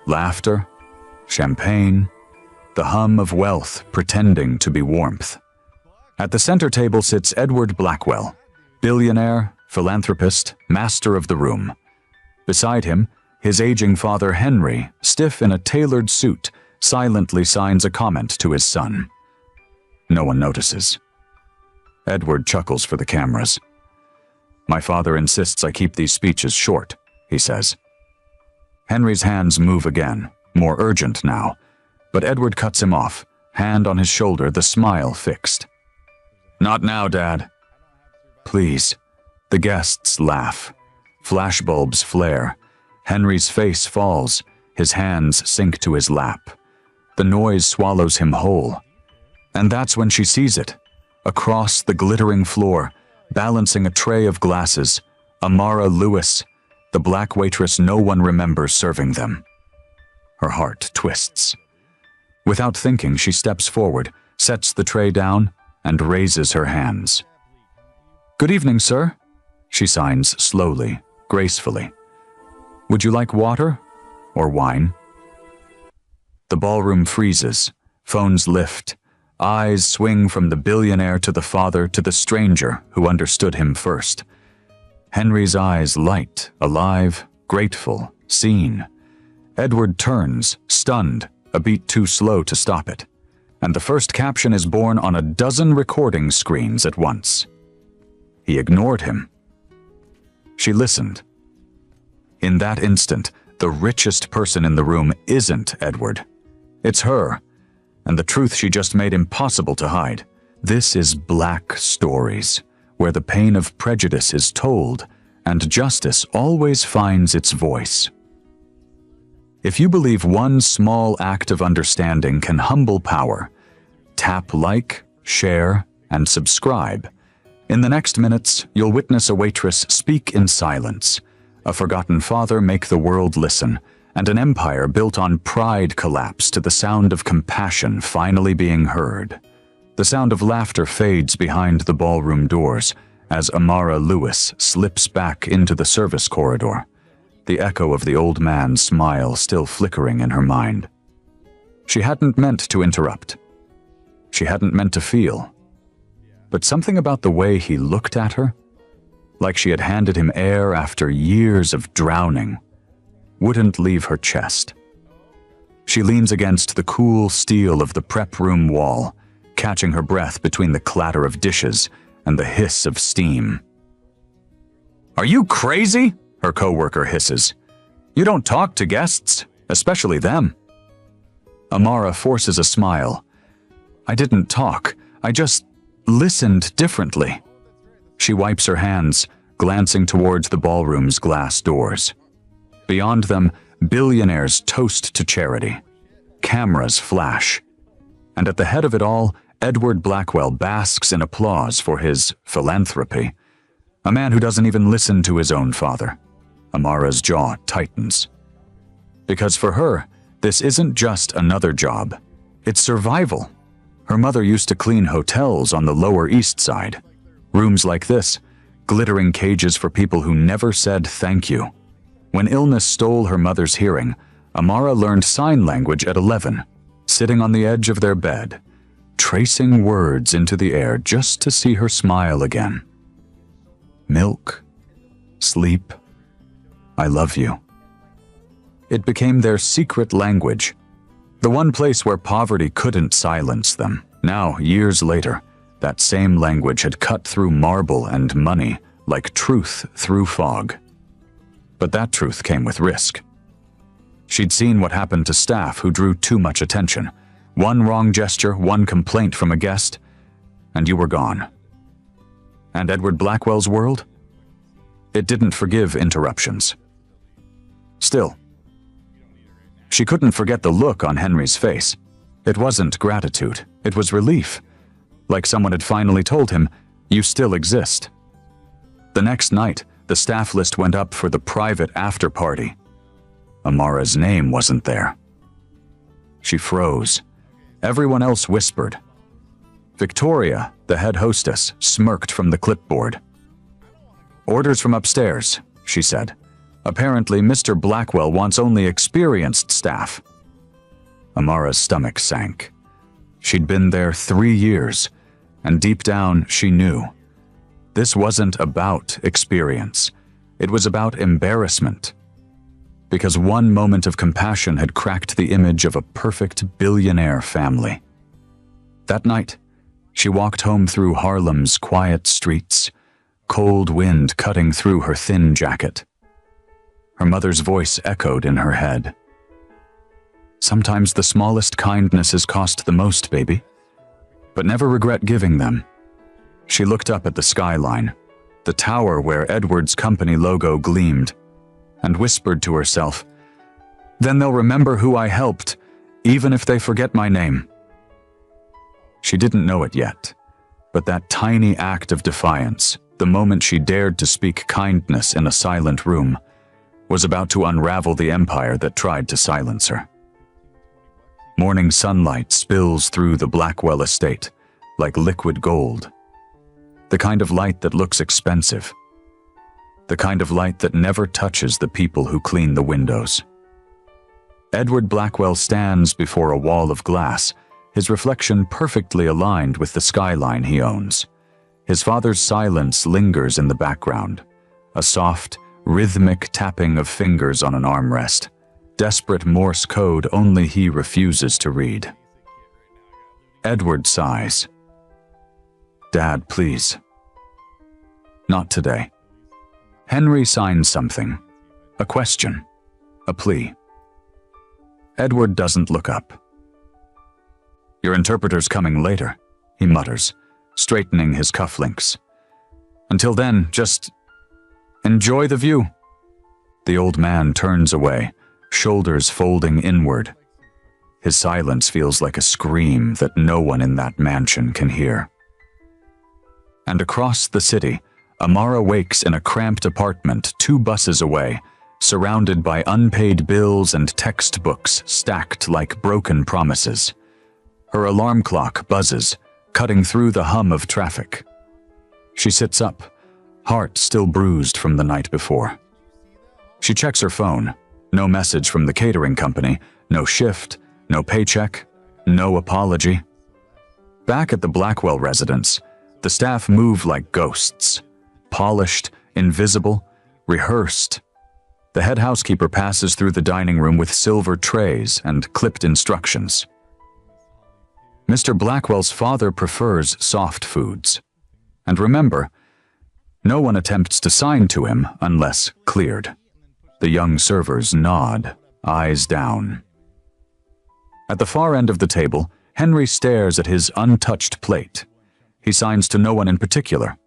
laughter, champagne, the hum of wealth pretending to be warmth. At the center table sits Edward Blackwell, billionaire, philanthropist, master of the room. Beside him, his aging father Henry, stiff in a tailored suit, silently signs a comment to his son. No one notices. Edward chuckles for the cameras. "My father insists I keep these speeches short," he says. Henry's hands move again, more urgent now, but Edward cuts him off, hand on his shoulder, the smile fixed. "Not now, Dad." "Please." The guests laugh. Flashbulbs flare. Henry's face falls. His hands sink to his lap. The noise swallows him whole. And that's when she sees it. Across the glittering floor, balancing a tray of glasses, Amara Lewis, the black waitress no one remembers serving them. Her heart twists. Without thinking, she steps forward, sets the tray down, and raises her hands. "Good evening, sir," she signs slowly, gracefully. "Would you like water or wine?" The ballroom freezes, phones lift, eyes swing from the billionaire to the father to the stranger who understood him first. Henry's eyes light, alive, grateful, seen. Edward turns, stunned, a beat too slow to stop it, and the first caption is born on a dozen recording screens at once. He ignored him. She listened. In that instant, the richest person in the room isn't Edward. It's her, and the truth she just made impossible to hide. This is Black Stories, where the pain of prejudice is told, and justice always finds its voice. If you believe one small act of understanding can humble power, tap like, share, and subscribe. In the next minutes, you'll witness a waitress speak in silence, a forgotten father make the world listen, and an empire built on pride collapse to the sound of compassion finally being heard. The sound of laughter fades behind the ballroom doors as Amara Lewis slips back into the service corridor, the echo of the old man's smile still flickering in her mind. She hadn't meant to interrupt. She hadn't meant to feel. But something about the way he looked at her, like she had handed him air after years of drowning, wouldn't leave her chest. She leans against the cool steel of the prep room wall, catching her breath between the clatter of dishes and the hiss of steam. "Are you crazy?" her coworker hisses. "You don't talk to guests, especially them." Amara forces a smile. "I didn't talk. I just listened differently." She wipes her hands, glancing towards the ballroom's glass doors. Beyond them, billionaires toast to charity. Cameras flash. And at the head of it all, Edward Blackwell basks in applause for his philanthropy. A man who doesn't even listen to his own father. Amara's jaw tightens. Because for her, this isn't just another job. It's survival. Her mother used to clean hotels on the Lower East Side. Rooms like this, glittering cages for people who never said thank you. When illness stole her mother's hearing, Amara learned sign language at 11, sitting on the edge of their bed, tracing words into the air just to see her smile again. Milk, sleep, I love you. It became their secret language, the one place where poverty couldn't silence them. Now, years later, that same language had cut through marble and money like truth through fog. But that truth came with risk. She'd seen what happened to staff who drew too much attention. One wrong gesture, one complaint from a guest, and you were gone. And Edward Blackwell's world? It didn't forgive interruptions. Still, she couldn't forget the look on Henry's face. It wasn't gratitude, it was relief. Like someone had finally told him, you still exist. The next night, the staff list went up for the private after-party. Amara's name wasn't there. She froze. Everyone else whispered. Victoria, the head hostess, smirked from the clipboard. "Orders from upstairs," she said. Apparently, Mr. Blackwell wants only experienced staff. Amara's stomach sank. She'd been there 3 years, and deep down she knew. This wasn't about experience. It was about embarrassment. Because one moment of compassion had cracked the image of a perfect billionaire family. That night, she walked home through Harlem's quiet streets, cold wind cutting through her thin jacket. Her mother's voice echoed in her head. Sometimes the smallest kindnesses cost the most, baby, but never regret giving them. She looked up at the skyline, the tower where Edward's company logo gleamed, and whispered to herself, "Then they'll remember who I helped, even if they forget my name." She didn't know it yet, but that tiny act of defiance, the moment she dared to speak kindness in a silent room, was about to unravel the empire that tried to silence her. Morning sunlight spills through the Blackwell estate like liquid gold. The kind of light that looks expensive. The kind of light that never touches the people who clean the windows. Edward Blackwell stands before a wall of glass, his reflection perfectly aligned with the skyline he owns. His father's silence lingers in the background, a soft, rhythmic tapping of fingers on an armrest, desperate Morse code only he refuses to read. Edward sighs. "Dad, please." "Not today." Henry signs something. A question. A plea. Edward doesn't look up. "Your interpreter's coming later," he mutters, straightening his cufflinks. "Until then, just enjoy the view." The old man turns away, shoulders folding inward. His silence feels like a scream that no one in that mansion can hear. And across the city, Amara wakes in a cramped apartment 2 buses away, surrounded by unpaid bills and textbooks stacked like broken promises. Her alarm clock buzzes, cutting through the hum of traffic. She sits up, heart still bruised from the night before. She checks her phone. No message from the catering company, no shift, no paycheck, no apology. Back at the Blackwell residence, the staff move like ghosts. Polished, invisible, rehearsed. The head housekeeper passes through the dining room with silver trays and clipped instructions. Mr. Blackwell's father prefers soft foods. And remember, no one attempts to sign to him unless cleared. The young servers nod, eyes down. At the far end of the table, Henry stares at his untouched plate. He signs to no one in particular.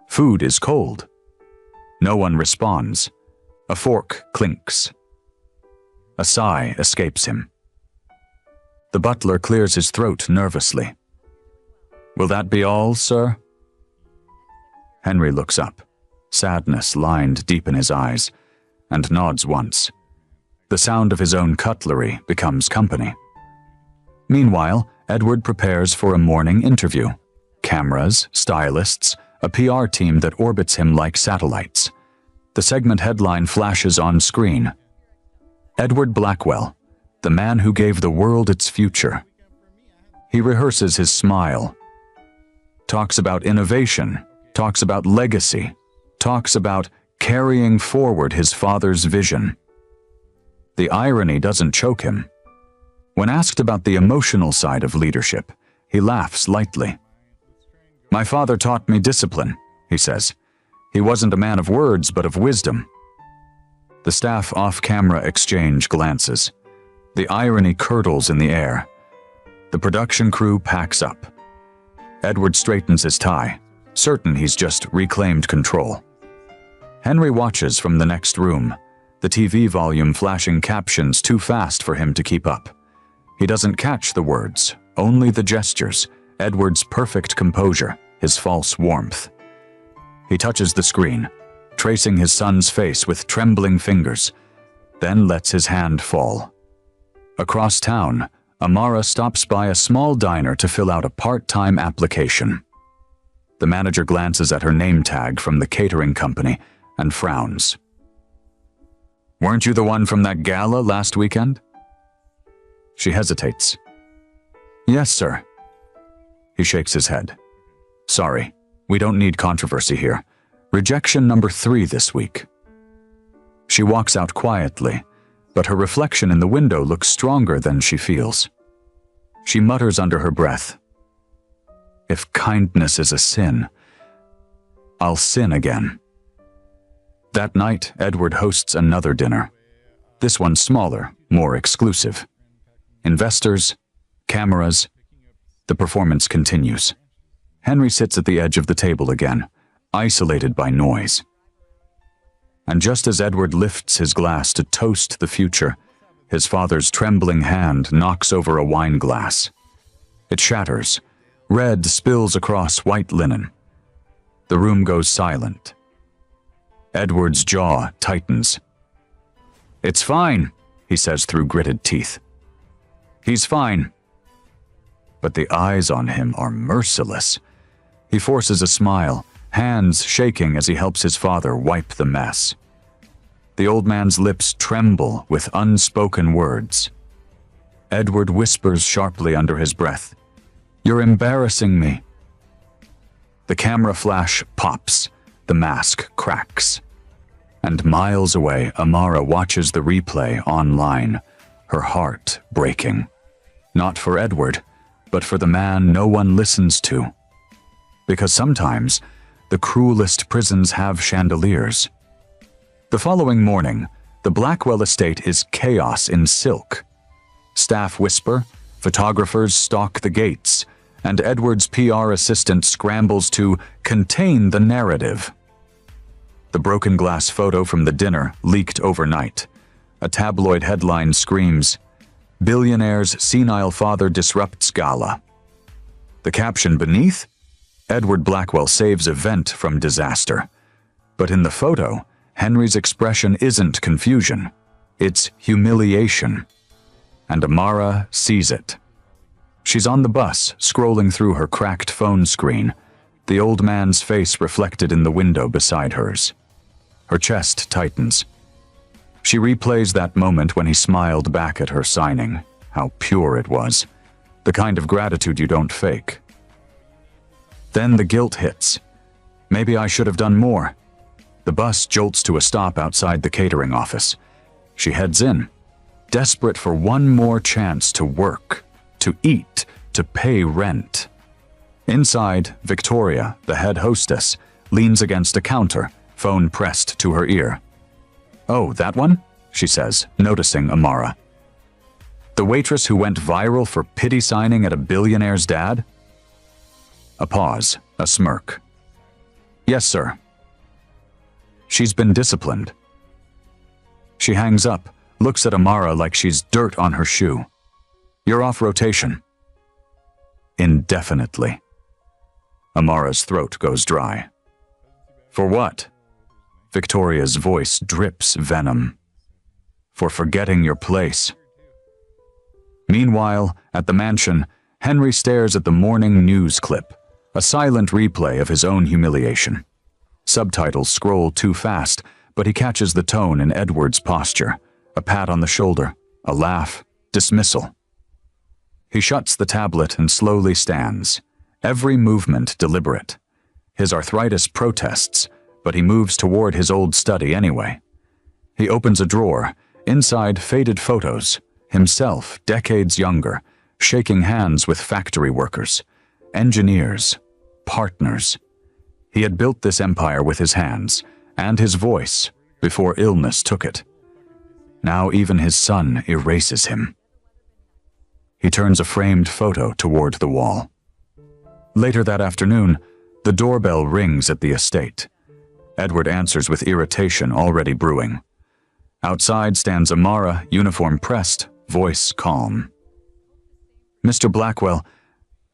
Food is cold. No one responds. A fork clinks. A sigh escapes him. The butler clears his throat nervously. "Will that be all, sir?" Henry looks up, sadness lined deep in his eyes, and nods once. The sound of his own cutlery becomes company. Meanwhile, Edward prepares for a morning interview. Cameras, stylists, a PR team that orbits him like satellites. The segment headline flashes on screen. Edward Blackwell, the man who gave the world its future. He rehearses his smile. Talks about innovation, talks about legacy, talks about carrying forward his father's vision. The irony doesn't choke him. When asked about the emotional side of leadership, he laughs lightly. "My father taught me discipline," he says. "He wasn't a man of words, but of wisdom." The staff off-camera exchange glances. The irony curdles in the air. The production crew packs up. Edward straightens his tie, certain he's just reclaimed control. Henry watches from the next room, the TV volume flashing captions too fast for him to keep up. He doesn't catch the words, only the gestures, Edward's perfect composure, his false warmth. He touches the screen, tracing his son's face with trembling fingers, then lets his hand fall. Across town, Amara stops by a small diner to fill out a part-time application. The manager glances at her name tag from the catering company and frowns. Weren't you the one from that gala last weekend? She hesitates. Yes, sir. He shakes his head. Sorry, we don't need controversy here. Rejection number 3 this week. She walks out quietly, but her reflection in the window looks stronger than she feels. She mutters under her breath, if kindness is a sin, I'll sin again. That night, Edward hosts another dinner. This one smaller, more exclusive. Investors, cameras. The performance continues. Henry sits at the edge of the table again, isolated by noise. And just as Edward lifts his glass to toast the future, his father's trembling hand knocks over a wine glass. It shatters. Red spills across white linen. The room goes silent. Edward's jaw tightens. It's fine, he says through gritted teeth. He's fine. But the eyes on him are merciless. He forces a smile, hands shaking as he helps his father wipe the mess. The old man's lips tremble with unspoken words. Edward whispers sharply under his breath, "You're embarrassing me." The camera flash pops, the mask cracks. And miles away, Amara watches the replay online, her heart breaking. Not for Edward, but for the man no one listens to. Because sometimes, the cruelest prisons have chandeliers. The following morning, the Blackwell estate is chaos in silk. Staff whisper, photographers stalk the gates, and Edward's PR assistant scrambles to contain the narrative. The broken glass photo from the dinner leaked overnight. A tabloid headline screams, "Billionaire's senile father disrupts gala." The caption beneath, Edward Blackwell saves event from disaster. But in the photo, Henry's expression isn't confusion, it's humiliation. And Amara sees it. She's on the bus, scrolling through her cracked phone screen, the old man's face reflected in the window beside hers. Her chest tightens. She replays that moment when he smiled back at her signing. How pure it was. The kind of gratitude you don't fake. Then the guilt hits. Maybe I should have done more. The bus jolts to a stop outside the catering office. She heads in, desperate for one more chance to work, to eat, to pay rent. Inside, Victoria, the head hostess, leans against a counter, phone pressed to her ear. "Oh, that one?" she says, noticing Amara. "The waitress who went viral for pity signing at a billionaire's dad?" A pause, a smirk. "Yes, sir." She's been disciplined. She hangs up, looks at Amara like she's dirt on her shoe. "You're off rotation." Indefinitely. Amara's throat goes dry. "For what?" Victoria's voice drips venom. "For forgetting your place." Meanwhile, at the mansion, Henry stares at the morning news clip, a silent replay of his own humiliation. Subtitles scroll too fast, but he catches the tone in Edward's posture, a pat on the shoulder, a laugh, dismissal. He shuts the tablet and slowly stands, every movement deliberate. His arthritis protests, but he moves toward his old study anyway. He opens a drawer, inside faded photos, himself decades younger, shaking hands with factory workers, engineers, partners. He had built this empire with his hands, and his voice, before illness took it. Now even his son erases him. He turns a framed photo toward the wall. Later that afternoon, the doorbell rings at the estate. Edward answers with irritation already brewing. Outside stands Amara, uniform pressed, voice calm. "Mr. Blackwell,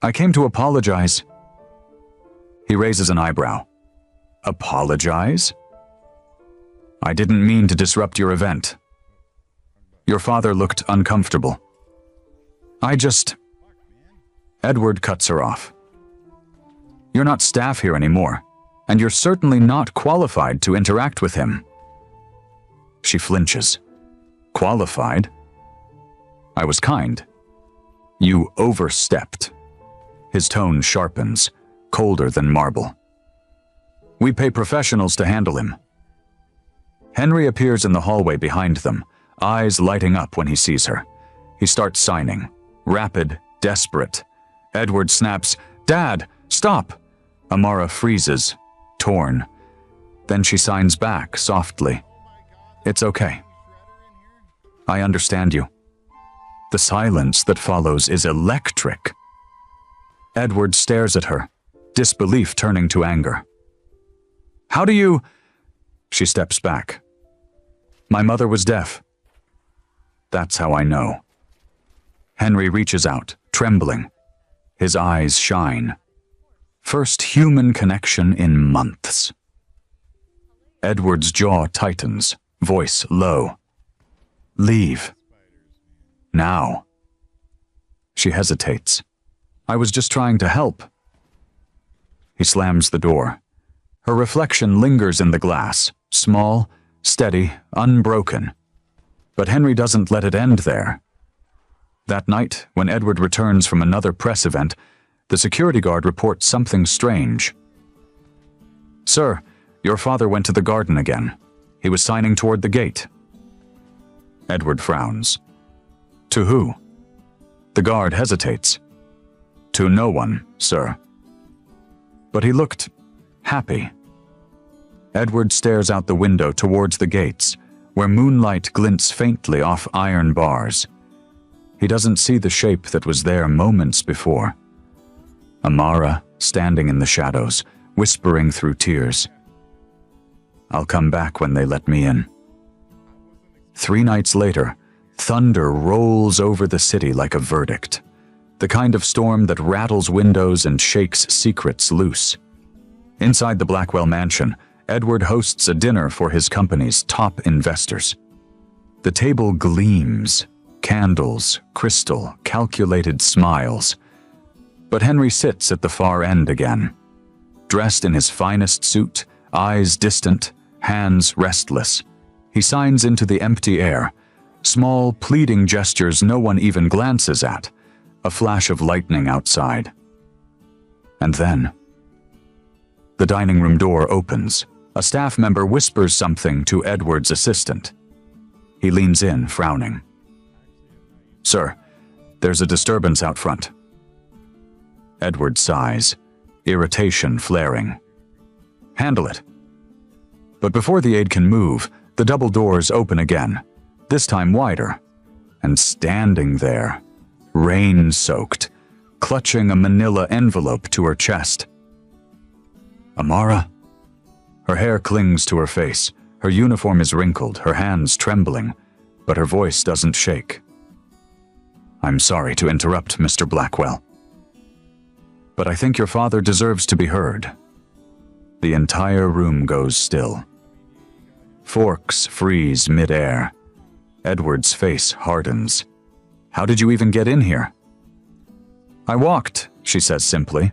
I came to apologize." He raises an eyebrow. "Apologize?" "I didn't mean to disrupt your event." Your father looked uncomfortable. Edward cuts her off. "You're not staff here anymore, and you're certainly not qualified to interact with him." She flinches. Qualified? I was kind. You overstepped. His tone sharpens, colder than marble. We pay professionals to handle him. Henry appears in the hallway behind them, eyes lighting up when he sees her. He starts signing. Rapid, desperate. Edward snaps, "Dad, stop!" Amara freezes, torn. Then she signs back, softly. "It's okay. I understand you." The silence that follows is electric. Edward stares at her, disbelief turning to anger. "How do you—" She steps back. "My mother was deaf." "That's how I know." Henry reaches out, trembling. His eyes shine. First human connection in months. Edward's jaw tightens, voice low. "Leave. Now." She hesitates. "I was just trying to help." He slams the door. Her reflection lingers in the glass, small, steady, unbroken. But Henry doesn't let it end there. That night, when Edward returns from another press event, the security guard reports something strange. "Sir, your father went to the garden again. He was signing toward the gate." Edward frowns. "To who?" The guard hesitates. "To no one, sir." But he looked happy. Edward stares out the window towards the gates, where moonlight glints faintly off iron bars. He doesn't see the shape that was there moments before. Amara, standing in the shadows, whispering through tears. "I'll come back when they let me in." 3 nights later, thunder rolls over the city like a verdict, the kind of storm that rattles windows and shakes secrets loose. Inside the Blackwell mansion, Edward hosts a dinner for his company's top investors. The table gleams, candles, crystal, calculated smiles. But Henry sits at the far end again, dressed in his finest suit, eyes distant, hands restless. He signs into the empty air, small, pleading gestures no one even glances at, a flash of lightning outside. And then, the dining room door opens. A staff member whispers something to Edward's assistant. He leans in, frowning. "Sir, there's a disturbance out front." Edward sighs, irritation flaring. "Handle it." But before the aide can move, the double doors open again, this time wider. And standing there, rain-soaked, clutching a manila envelope to her chest. "Amara?" Her hair clings to her face, her uniform is wrinkled, her hands trembling, but her voice doesn't shake. "I'm sorry to interrupt, Mr. Blackwell. But I think your father deserves to be heard." The entire room goes still. Forks freeze mid-air. Edward's face hardens. "How did you even get in here?" "I walked," she says simply.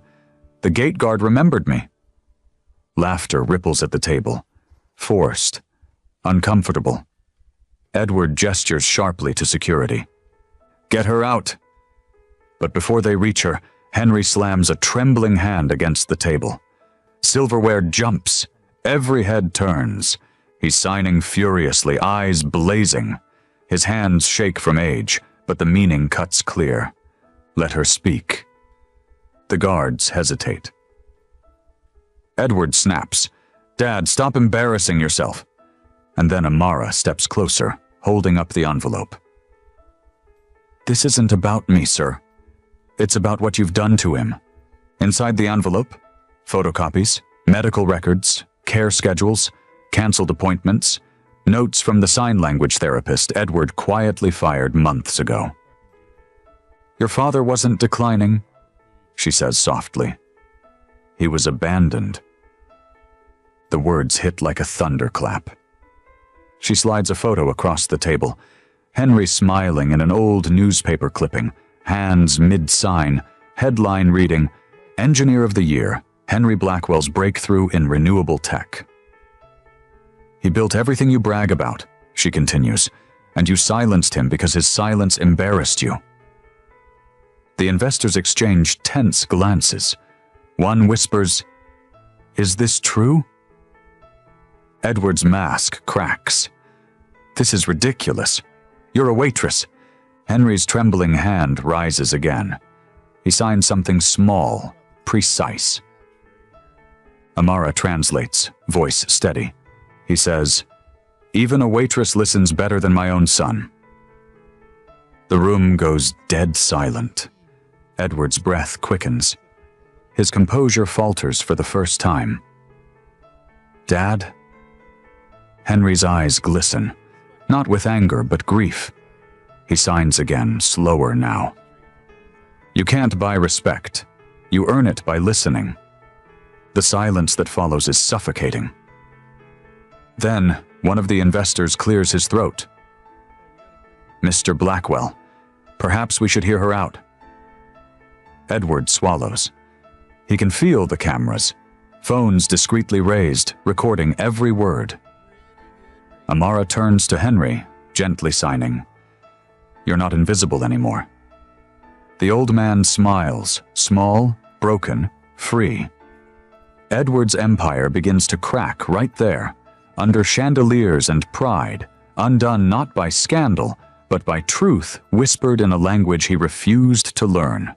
"The gate guard remembered me." Laughter ripples at the table. Forced. Uncomfortable. Edward gestures sharply to security. "Get her out." But before they reach her, Henry slams a trembling hand against the table. Silverware jumps. Every head turns. He's signing furiously, eyes blazing. His hands shake from age, but the meaning cuts clear. Let her speak. The guards hesitate. Edward snaps. "Dad, stop embarrassing yourself." And then Amara steps closer, holding up the envelope. "This isn't about me, sir. It's about what you've done to him." Inside the envelope, photocopies, medical records, care schedules, canceled appointments, notes from the sign language therapist Edward quietly fired months ago. "Your father wasn't declining," she says softly. "He was abandoned." The words hit like a thunderclap. She slides a photo across the table. Henry smiling in an old newspaper clipping, hands mid-sign, headline reading, "Engineer of the Year, Henry Blackwell's Breakthrough in Renewable Tech." "He built everything you brag about," she continues, and you silenced him because his silence embarrassed you. The investors exchange tense glances. One whispers, "Is this true?" Edward's mask cracks. "This is ridiculous. You're a waitress." Henry's trembling hand rises again. He signs something small, precise. Amara translates, voice steady. He says, "Even a waitress listens better than my own son." The room goes dead silent. Edward's breath quickens. His composure falters for the first time. "Dad?" Henry's eyes glisten, not with anger but grief. He signs again, slower now. "You can't buy respect. You earn it by listening." The silence that follows is suffocating. Then, one of the investors clears his throat. "Mr. Blackwell, perhaps we should hear her out." Edward swallows. He can feel the cameras, phones discreetly raised, recording every word. Amara turns to Henry, gently signing, "You're not invisible anymore." The old man smiles, small, broken, free. Edward's empire begins to crack right there, under chandeliers and pride, undone not by scandal, but by truth whispered in a language he refused to learn.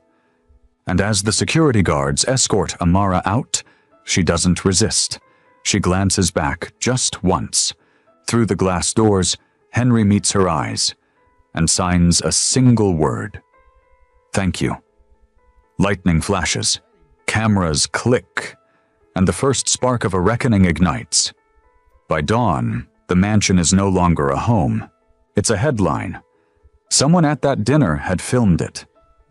And as the security guards escort Amara out, she doesn't resist. She glances back just once. Through the glass doors, Henry meets her eyes and signs a single word. "Thank you." Lightning flashes, cameras click, and the first spark of a reckoning ignites. By dawn, the mansion is no longer a home. It's a headline. Someone at that dinner had filmed it.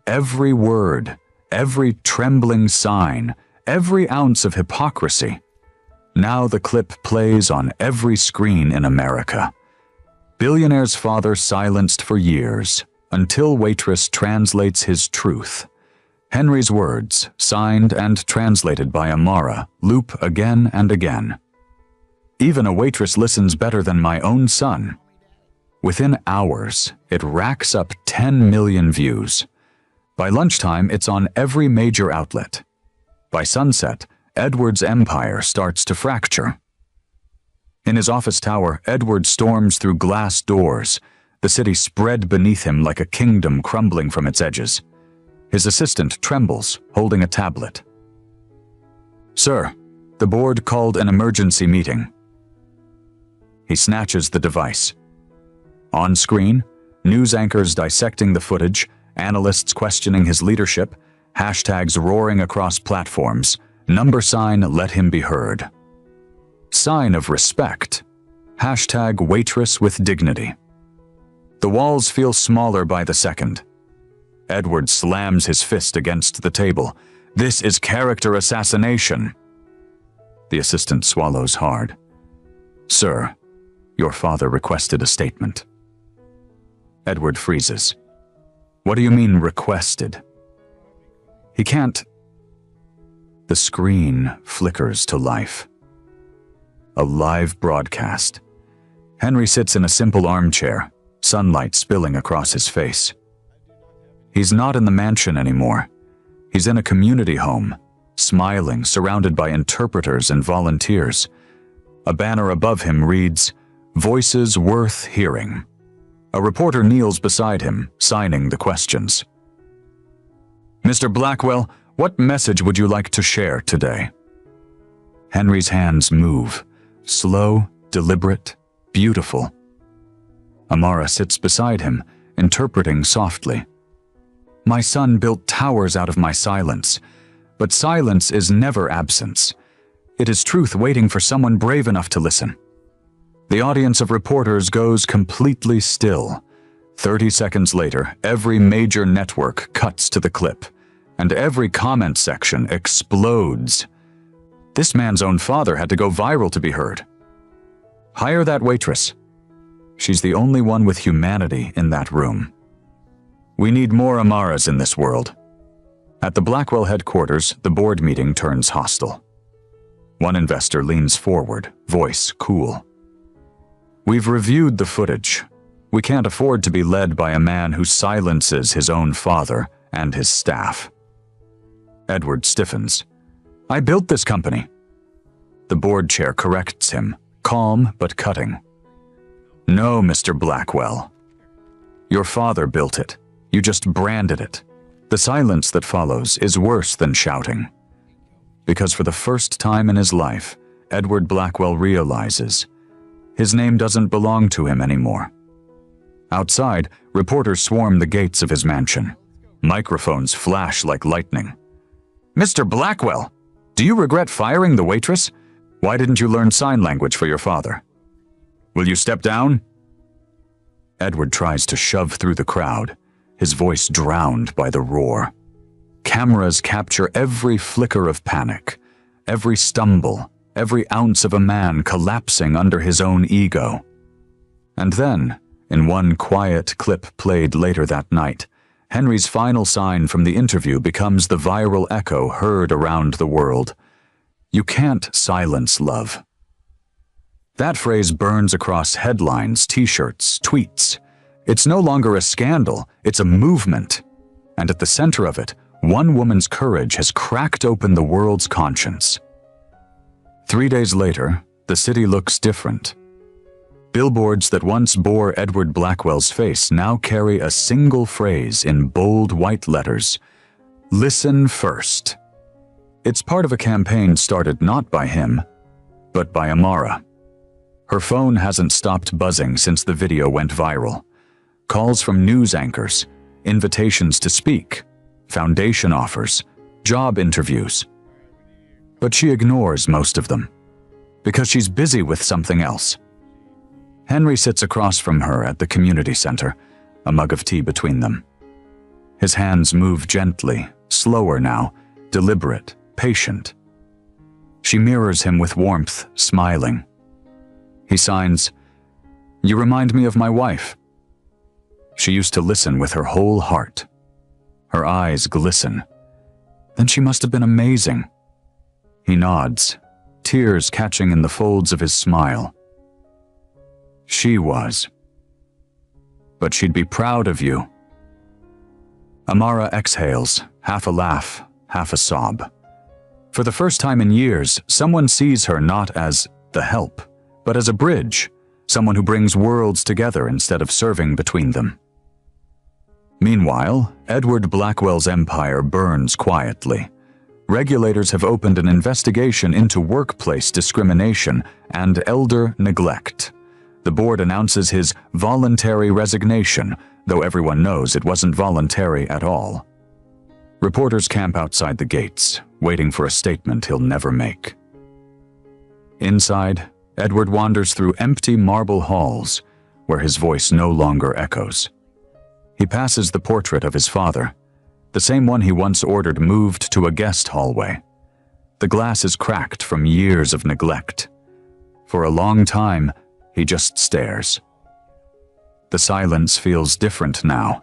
Every word, every trembling sign, every ounce of hypocrisy. Now the clip plays on every screen in America. Billionaire's father silenced for years, until Waitress translates his truth. Henry's words, signed and translated by Amara, loop again and again. "Even a waitress listens better than my own son." Within hours, it racks up 10 million views. By lunchtime, it's on every major outlet. By sunset, Edward's empire starts to fracture. In his office tower, Edward storms through glass doors, the city spread beneath him like a kingdom crumbling from its edges. His assistant trembles, holding a tablet. "Sir, the board called an emergency meeting." He snatches the device. On screen, news anchors dissecting the footage, analysts questioning his leadership, hashtags roaring across platforms, number sign "Let him be heard." Sign of respect. Hashtag waitress with dignity. The walls feel smaller by the second. Edward slams his fist against the table. "This is character assassination." The assistant swallows hard. "Sir, your father requested a statement." Edward freezes. "What do you mean, requested?" "He can't." The screen flickers to life. A live broadcast. Henry sits in a simple armchair, sunlight spilling across his face. He's not in the mansion anymore. He's in a community home, smiling, surrounded by interpreters and volunteers. A banner above him reads, "Voices worth hearing." A reporter kneels beside him, signing the questions. "Mr. Blackwell, what message would you like to share today?" Henry's hands move, slow, deliberate, beautiful. Amara sits beside him, interpreting softly. "My son built towers out of my silence, but silence is never absence. It is truth waiting for someone brave enough to listen." The audience of reporters goes completely still. 30 seconds later, every major network cuts to the clip, and every comment section explodes. This man's own father had to go viral to be heard. "Hire that waitress. She's the only one with humanity in that room." We need more Amaras in this world. At the Blackwell headquarters, the board meeting turns hostile. One investor leans forward, voice cool. We've reviewed the footage. We can't afford to be led by a man who silences his own father and his staff. Edward stiffens. I built this company. The board chair corrects him, calm but cutting. No, Mr. Blackwell. Your father built it. You just branded it. The silence that follows is worse than shouting. Because for the first time in his life, Edward Blackwell realizes his name doesn't belong to him anymore. Outside, reporters swarm the gates of his mansion. Microphones flash like lightning. Mr. Blackwell, do you regret firing the waitress? Why didn't you learn sign language for your father? Will you step down? Edward tries to shove through the crowd, his voice drowned by the roar. Cameras capture every flicker of panic, every stumble, every ounce of a man collapsing under his own ego. And then, in one quiet clip played later that night, Henry's final sign from the interview becomes the viral echo heard around the world. You can't silence love. That phrase burns across headlines, t-shirts, tweets. It's no longer a scandal, it's a movement. And at the center of it, one woman's courage has cracked open the world's conscience. 3 days later, the city looks different. Billboards that once bore Edward Blackwell's face now carry a single phrase in bold white letters. Listen first. It's part of a campaign started not by him, but by Amara. Her phone hasn't stopped buzzing since the video went viral. Calls from news anchors, invitations to speak, foundation offers, job interviews. But she ignores most of them, because she's busy with something else. Henry sits across from her at the community center, a mug of tea between them. His hands move gently, slower now, deliberate, patient. She mirrors him with warmth, smiling. He signs, "You remind me of my wife." She used to listen with her whole heart. Her eyes glisten. Then she must have been amazing. He nods, tears catching in the folds of his smile. She was. But she'd be proud of you. Amara exhales, half a laugh, half a sob. For the first time in years, someone sees her not as the help, but as a bridge, someone who brings worlds together instead of serving between them. Meanwhile, Edward Blackwell's empire burns quietly. Regulators have opened an investigation into workplace discrimination and elder neglect. The board announces his voluntary resignation, though everyone knows it wasn't voluntary at all. Reporters camp outside the gates, waiting for a statement he'll never make. Inside, Edward wanders through empty marble halls, where his voice no longer echoes. He passes the portrait of his father, the same one he once ordered moved to a guest hallway. The glass is cracked from years of neglect. For a long time, he just stares. The silence feels different now.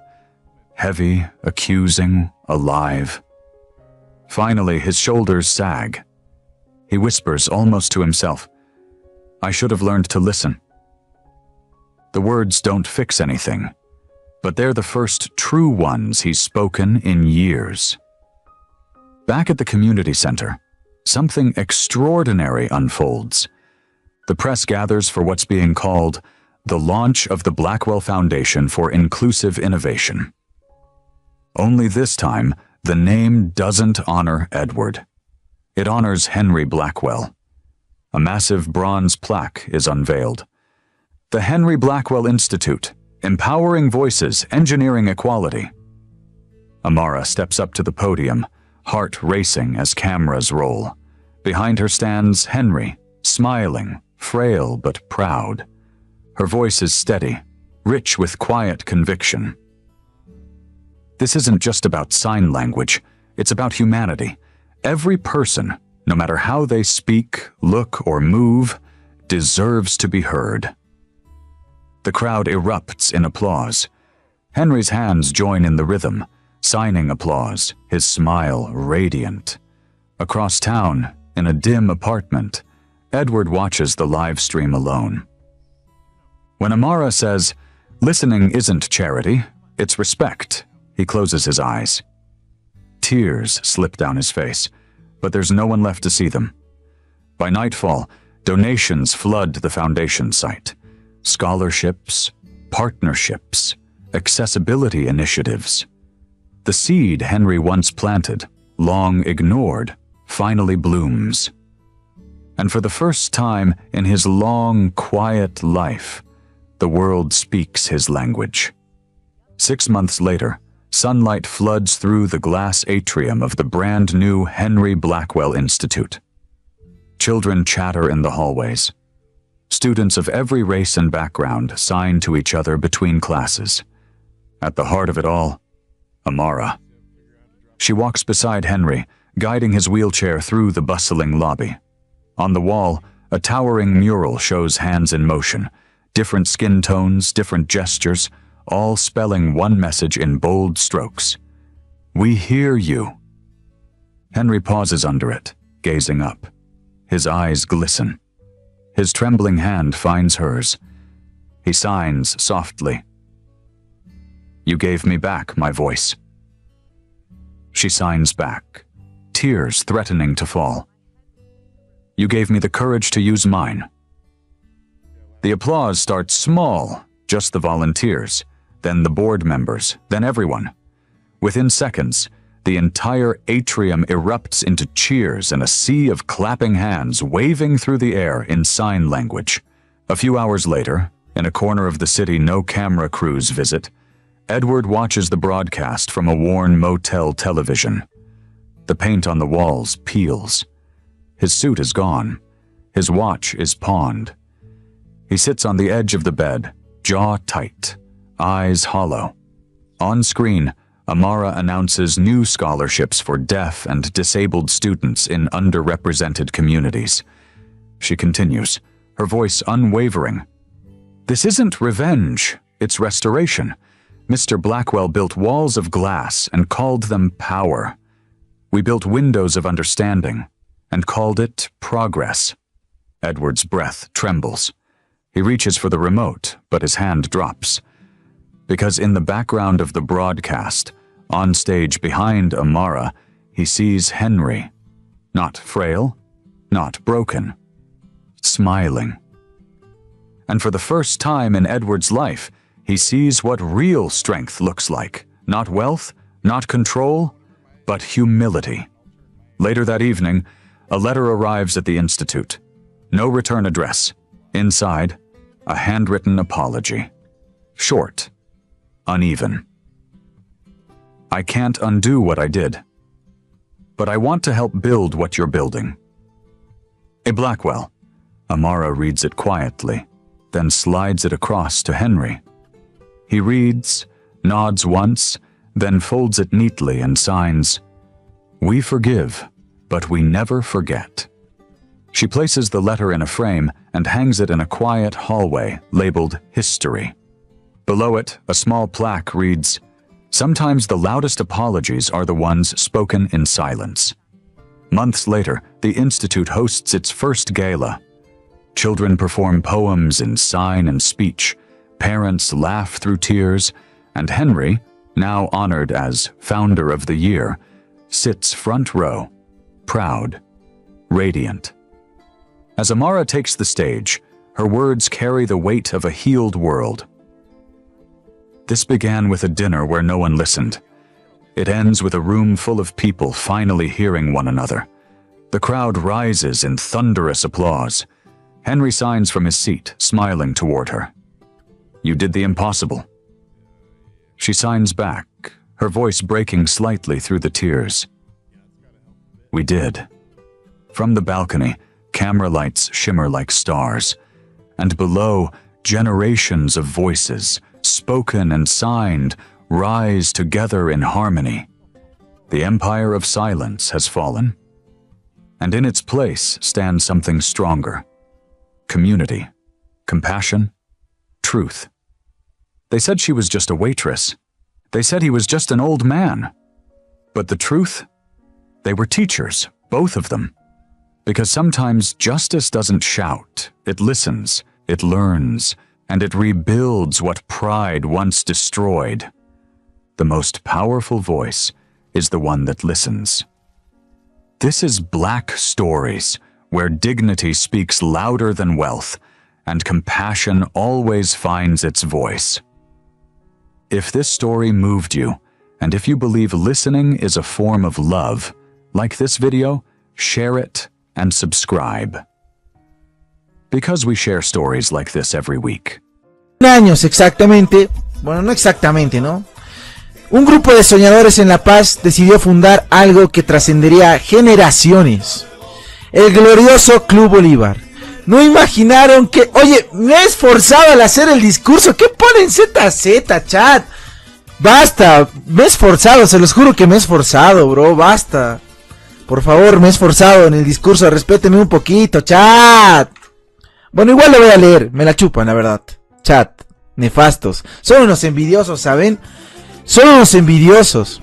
Heavy, accusing, alive. Finally, his shoulders sag. He whispers almost to himself, "I should have learned to listen." The words don't fix anything, but they're the first true ones he's spoken in years. Back at the community center, something extraordinary unfolds. The press gathers for what's being called the launch of the Blackwell Foundation for Inclusive Innovation. Only this time, the name doesn't honor Edward. It honors Henry Blackwell. A massive bronze plaque is unveiled. The Henry Blackwell Institute, Empowering Voices, Engineering Equality. Amara steps up to the podium, heart racing as cameras roll. Behind her stands Henry, smiling, frail but proud. Her voice is steady, rich with quiet conviction. This isn't just about sign language, it's about humanity. Every person, no matter how they speak, look, or move, deserves to be heard. The crowd erupts in applause. Henry's hands join in the rhythm, signing applause, his smile radiant. Across town, in a dim apartment, Edward watches the live stream alone. When Amara says, "Listening isn't charity, it's respect," he closes his eyes. Tears slip down his face, but there's no one left to see them. By nightfall, donations flood the foundation site. Scholarships, partnerships, accessibility initiatives. The seed Henry once planted, long ignored, finally blooms. And for the first time in his long, quiet life, the world speaks his language. 6 months later, sunlight floods through the glass atrium of the brand-new Henry Blackwell Institute. Children chatter in the hallways. Students of every race and background sign to each other between classes. At the heart of it all, Amara. She walks beside Henry, guiding his wheelchair through the bustling lobby. On the wall, a towering mural shows hands in motion, different skin tones, different gestures, all spelling one message in bold strokes. "We hear you." Henry pauses under it, gazing up. His eyes glisten. His trembling hand finds hers. He signs softly. "You gave me back my voice." She signs back, tears threatening to fall. "You gave me the courage to use mine." The applause starts small, just the volunteers, then the board members, then everyone. Within seconds, the entire atrium erupts into cheers and a sea of clapping hands waving through the air in sign language. A few hours later, in a corner of the city no camera crews visit, Edward watches the broadcast from a worn motel television. The paint on the walls peels. His suit is gone. His watch is pawned. He sits on the edge of the bed, jaw tight, eyes hollow. On screen, Amara announces new scholarships for deaf and disabled students in underrepresented communities. She continues, her voice unwavering. "This isn't revenge, it's restoration. Mr. Blackwell built walls of glass and called them power. We built windows of understanding and called it progress." Edward's breath trembles. He reaches for the remote, but his hand drops. Because in the background of the broadcast, on stage behind Amara, he sees Henry. Not frail, not broken. Smiling. And for the first time in Edward's life, he sees what real strength looks like. Not wealth, not control, but humility. Later that evening, a letter arrives at the Institute. No return address. Inside, a handwritten apology. Short. Uneven. "I can't undo what I did, but I want to help build what you're building." A Blackwell. Amara reads it quietly, then slides it across to Henry. He reads, nods once, then folds it neatly and signs, "We forgive, but we never forget." She places the letter in a frame and hangs it in a quiet hallway labeled History. Below it, a small plaque reads, "Sometimes the loudest apologies are the ones spoken in silence." Months later, the Institute hosts its first gala. Children perform poems in sign and speech, parents laugh through tears, and Henry, now honored as Founder of the Year, sits front row, proud, radiant. As Amara takes the stage, her words carry the weight of a healed world. This began with a dinner where no one listened. It ends with a room full of people finally hearing one another. The crowd rises in thunderous applause. Henry signs from his seat, smiling toward her. "You did the impossible." She signs back, her voice breaking slightly through the tears. "We did." From the balcony, camera lights shimmer like stars, and below, generations of voices, spoken and signed, rise together in harmony. The empire of silence has fallen, and in its place stands something stronger. Community, compassion, truth. They said she was just a waitress. They said he was just an old man. But the truth? They were teachers, both of them. Because sometimes justice doesn't shout, it listens, it learns, and it rebuilds what pride once destroyed. The most powerful voice is the one that listens. This is Black Stories, where dignity speaks louder than wealth, and compassion always finds its voice. If this story moved you, and if you believe listening is a form of love, like this video, share it and subscribe. Because we share stories like this every week. Años exactamente, bueno, no exactamente, ¿no? Un grupo de soñadores en La Paz decidió fundar algo que trascendería generaciones. El glorioso Club Bolívar. No imaginaron que... Oye, me he esforzado al hacer el discurso. ¿Qué ponen ZZ, chat? Basta, me he esforzado, se los juro que me he esforzado, bro, basta. Por favor, me he esforzado en el discurso, respétenme un poquito, chat. Bueno, igual lo voy a leer, me la chupan, la verdad. Chat, nefastos. Son unos envidiosos, ¿saben? Son unos envidiosos.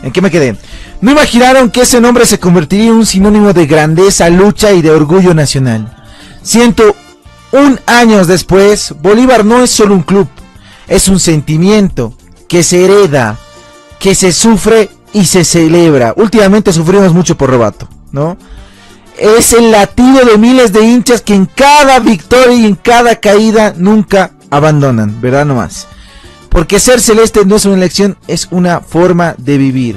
¿En qué me quedé? No imaginaron que ese nombre se convertiría en un sinónimo de grandeza, lucha y de orgullo nacional. 101 años después, Bolívar no es solo un club, es un sentimiento que se hereda, que se sufre y se celebra. Últimamente sufrimos mucho por Robato, ¿no? Es el latido de miles de hinchas que en cada victoria y en cada caída nunca abandonan, ¿verdad? Nomás. Porque ser celeste no es una elección, es una forma de vivir.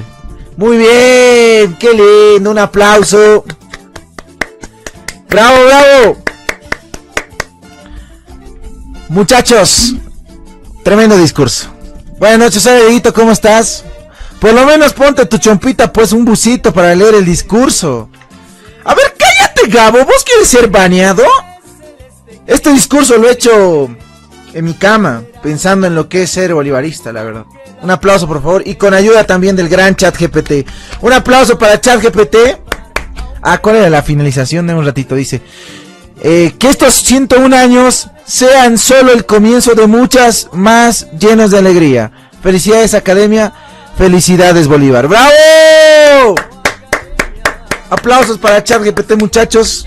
Muy bien, qué lindo, un aplauso. Bravo, bravo. Muchachos, tremendo discurso. Buenas noches, Edito, ¿cómo estás? Por lo menos ponte tu chompita, pues un busito para leer el discurso. A ver, cállate, Gabo, ¿vos quieres ser baneado? Este discurso lo he hecho en mi cama, pensando en lo que es ser bolivarista, la verdad. Un aplauso, por favor, y con ayuda también del gran ChatGPT. Un aplauso para ChatGPT. Ah, ¿cuál era la finalización de un ratito? Dice, que estos 101 años sean solo el comienzo de muchas más llenos de alegría. Felicidades, Academia. Felicidades, Bolívar. ¡Bravo! Aplausos para ChatGPT, muchachos.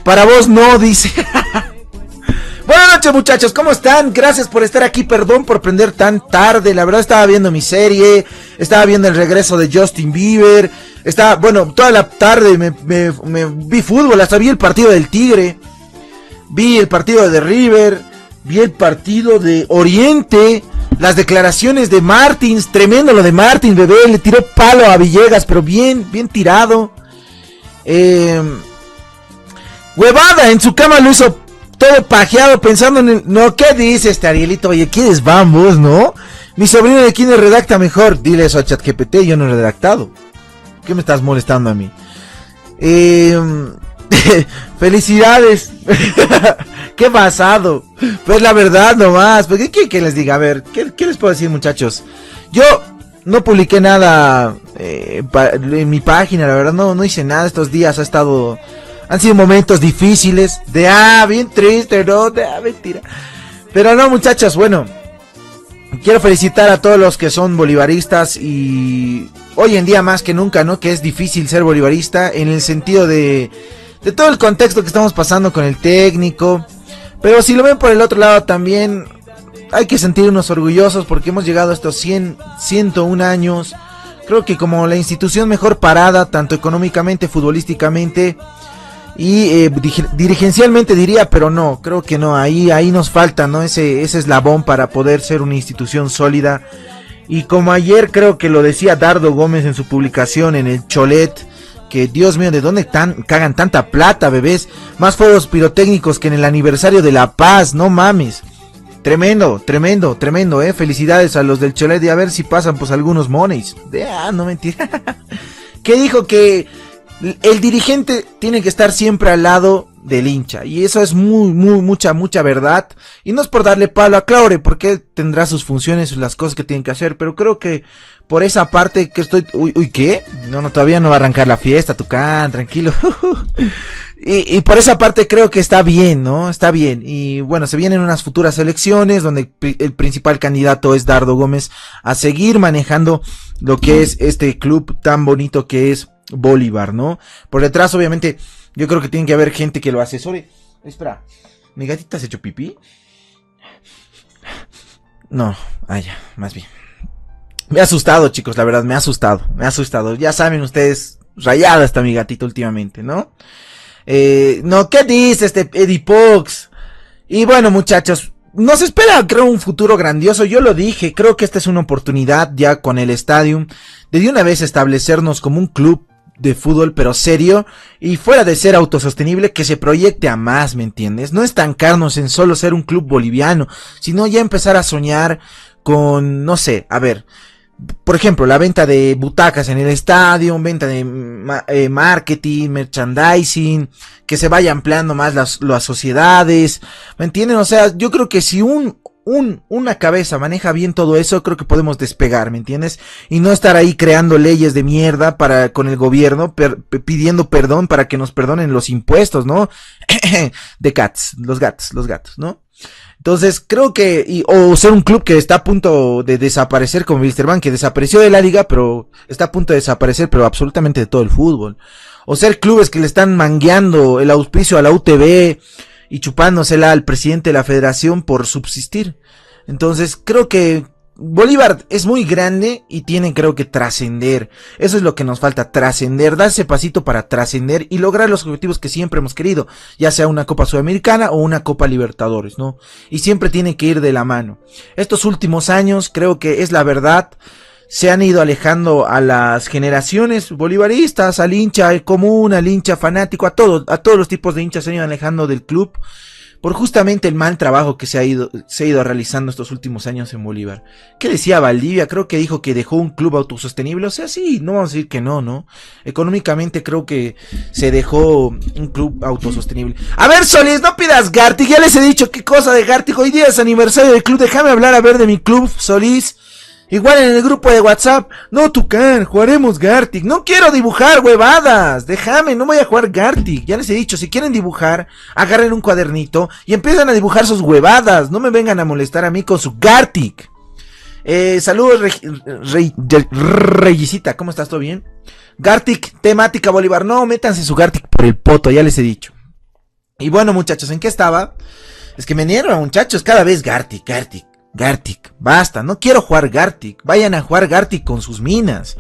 Para vos no, dice. Buenas noches, muchachos, ¿cómo están? Gracias por estar aquí, perdón por prender tan tarde. La verdad estaba viendo mi serie, estaba viendo el regreso de Justin Bieber. Bueno, toda la tarde me vi fútbol, hasta vi el partido del Tigre. Vi el partido de River, vi el partido de Oriente. Las declaraciones de Martins, tremendo lo de Martins, bebé, le tiró palo a Villegas, pero bien tirado. Huevada, en su cama lo hizo todo pajeado pensando en el... No, ¿qué dice este Arielito? Oye, ¿quiénes vamos, no? Mi sobrino de quién redacta mejor. Dile eso a ChatGPT, yo no he redactado. ¿Qué me estás molestando a mí? Felicidades. Qué basado. Pues la verdad nomás. ¿Qué quieren que les diga? A ver, ¿qué les puedo decir, muchachos? Yo no publiqué nada en mi página, la verdad no hice nada estos días. Han sido momentos difíciles. Bien triste, ¿no? Mentira. Pero no, muchachos, bueno. Quiero felicitar a todos los que son bolivaristas y hoy en día más que nunca, ¿no? Que es difícil ser bolivarista en el sentido de todo el contexto que estamos pasando con el técnico. Pero si lo ven por el otro lado también hay que sentirnos orgullosos porque hemos llegado a estos 101 años. Creo que como la institución mejor parada, tanto económicamente, futbolísticamente y dirigencialmente diría, pero no, creo que no, ahí nos falta, ¿no? Ese eslabón para poder ser una institución sólida. Y como ayer creo que lo decía Dardo Gómez en su publicación en el Cholet, que Dios mío, ¿de dónde cagan tanta plata, bebés? Más fuegos pirotécnicos que en el aniversario de La Paz, no mames. Tremendo, felicidades a los del Cholet, y a ver si pasan pues algunos monies. No mentira. Que dijo que el dirigente tiene que estar siempre al lado del hincha, y eso es mucha verdad, y no es por darle palo a Claure, porque él tendrá sus funciones, las cosas que tiene que hacer, pero creo que por esa parte que estoy... Uy, ¿qué? No, todavía no va a arrancar la fiesta, Tucán, tranquilo. y por esa parte creo que está bien, ¿no? Está bien, y bueno, se vienen unas futuras elecciones, donde el principal candidato es Dardo Gómez, a seguir manejando lo que es este club tan bonito que es Bolívar, ¿no? Por detrás, obviamente, yo creo que tiene que haber gente que lo asesore. Espera. ¿Mi gatita se echó pipí? No, ya, más bien. Me ha asustado, chicos, la verdad, me ha asustado. Ya saben ustedes, rayada está mi gatito últimamente, ¿no? No, ¿qué dice este Eddie Pox? Y bueno, muchachos, nos espera, creo, un futuro grandioso. Yo lo dije, creo que esta es una oportunidad ya con el Stadium de una vez establecernos como un club de fútbol, pero serio, y fuera de ser autosostenible, que se proyecte a más, ¿me entiendes? No estancarnos en solo ser un club boliviano, sino ya empezar a soñar con, no sé, a ver, por ejemplo, la venta de butacas en el estadio, venta de marketing, merchandising, que se vaya ampliando más las sociedades, ¿me entienden? O sea, yo creo que si una cabeza maneja bien todo eso, creo que podemos despegar, ¿me entiendes? Y no estar ahí creando leyes de mierda con el gobierno, pidiendo perdón para que nos perdonen los impuestos, ¿no? Los gatos, ¿no? Entonces, creo que, o ser un club que está a punto de desaparecer, como Wilstermann, que desapareció de la liga, pero está a punto de desaparecer, pero absolutamente de todo el fútbol. O ser clubes que le están mangueando el auspicio a la UTV y chupándosela al presidente de la federación por subsistir. Entonces, creo que Bolívar es muy grande y tiene, creo que, trascender. Eso es lo que nos falta, trascender, dar ese pasito para trascender y lograr los objetivos que siempre hemos querido, ya sea una Copa Sudamericana o una Copa Libertadores, ¿no? Y siempre tiene que ir de la mano. Estos últimos años, creo que es la verdad, se han ido alejando a las generaciones bolivaristas, al hincha común, al hincha fanático, a todos los tipos de hinchas se han ido alejando del club, por justamente el mal trabajo que se ha ido realizando estos últimos años en Bolívar. ¿Qué decía Valdivia? Creo que dijo que dejó un club autosostenible. O sea, sí, no vamos a decir que no. Económicamente creo que se dejó un club autosostenible. A ver, Solís, no pidas Gartic. Ya les he dicho qué cosa de Gartic. Hoy día es aniversario del club. Déjame hablar a ver de mi club, Solís. Igual en el grupo de WhatsApp, no Tucán, jugaremos Gartic. No quiero dibujar huevadas, déjame, no voy a jugar Gartic. Ya les he dicho, si quieren dibujar, agarren un cuadernito y empiezan a dibujar sus huevadas. No me vengan a molestar a mí con su Gartic. Saludos, Reyisita, ¿cómo estás? ¿Todo bien? Gartic, temática Bolívar. No, métanse su Gartic por el poto, ya les he dicho. Y bueno, muchachos, ¿en qué estaba? Es que me niego, muchachos, cada vez Gartic, basta, no quiero jugar Gartic. Vayan a jugar Gartic con sus minas.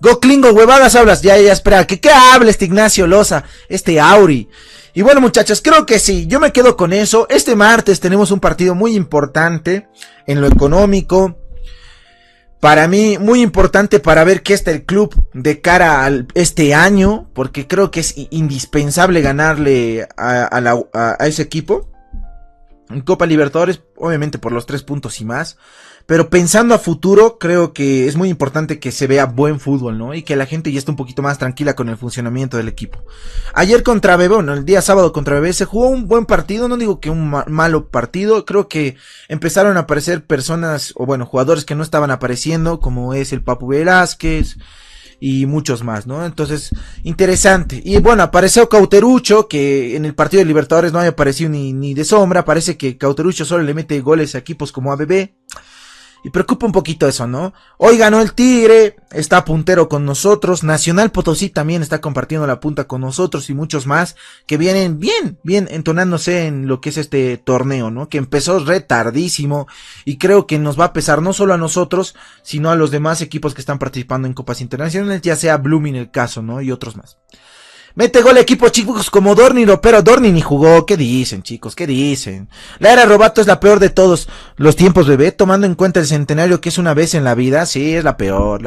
Goklingo, huevadas hablas. Ya, espera, ¿qué habla este Ignacio Loza? Este Auri. Y bueno, muchachos, creo que sí, yo me quedo con eso. Este martes tenemos un partido muy importante en lo económico. Para mí, muy importante para ver qué está el club de cara a este año. Porque creo que es indispensable ganarle a ese equipo. En Copa Libertadores, obviamente por los 3 puntos y más, pero pensando a futuro, creo que es muy importante que se vea buen fútbol, ¿no? Y que la gente ya esté un poquito más tranquila con el funcionamiento del equipo. Ayer contra Bebé, bueno, el día sábado contra Bebé, se jugó un buen partido, no digo que un malo partido, creo que empezaron a aparecer personas, o bueno, jugadores que no estaban apareciendo, como es el Papu Velázquez, y muchos más, ¿no? Entonces, interesante. Y bueno, apareció Cauterucho, que en el partido de Libertadores no había aparecido ni de sombra. Parece que Cauterucho solo le mete goles a equipos como ABB. Y preocupa un poquito eso, ¿no? Hoy ganó el Tigre, está puntero con nosotros. Nacional Potosí también está compartiendo la punta con nosotros y muchos más que vienen bien entonándose en lo que es este torneo, ¿no? Que empezó retardísimo y creo que nos va a pesar no solo a nosotros, sino a los demás equipos que están participando en copas internacionales, ya sea Blooming el caso, ¿no? Y otros más. Mete gol equipo chicos como Dorniro, pero Dorni ni jugó. ¿Qué dicen, chicos? ¿Qué dicen? La era Robato es la peor de todos los tiempos, bebé, tomando en cuenta el centenario que es una vez en la vida. Sí, es la peor.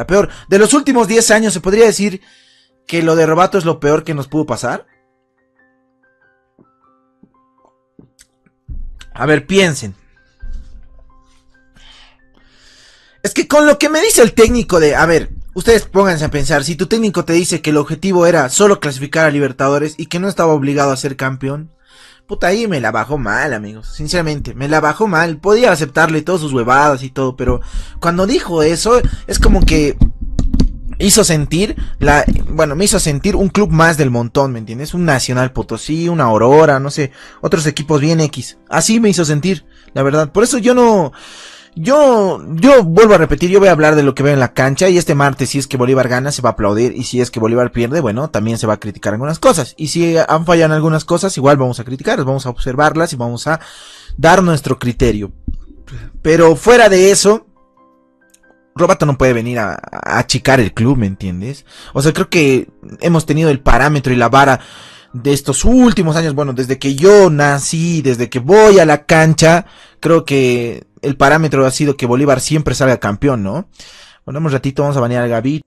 De los últimos 10 años, ¿se podría decir que lo de Robato es lo peor que nos pudo pasar? A ver, piensen. Es que con lo que me dice el técnico de... A ver, ustedes pónganse a pensar, si tu técnico te dice que el objetivo era solo clasificar a Libertadores y que no estaba obligado a ser campeón, puta, ahí me la bajó mal, amigos, sinceramente, me la bajó mal. Podía aceptarle todas sus huevadas y todo, pero cuando dijo eso, es como que hizo sentir me hizo sentir un club más del montón, ¿me entiendes? Un Nacional Potosí, una Aurora, no sé, otros equipos bien X. Así me hizo sentir, la verdad. Por eso yo Yo vuelvo a repetir, yo voy a hablar de lo que veo en la cancha, y este martes, si es que Bolívar gana, se va a aplaudir, y si es que Bolívar pierde, bueno, también se va a criticar algunas cosas, y si han fallado en algunas cosas, igual vamos a criticarlas, vamos a observarlas y vamos a dar nuestro criterio. Pero fuera de eso, Robato no puede venir a achicar el club, ¿me entiendes? O sea, creo que hemos tenido el parámetro y la vara de estos últimos años, bueno, desde que yo nací, desde que voy a la cancha, creo que el parámetro ha sido que Bolívar siempre salga campeón, ¿no? Bueno, un ratito vamos a banear a Gaby.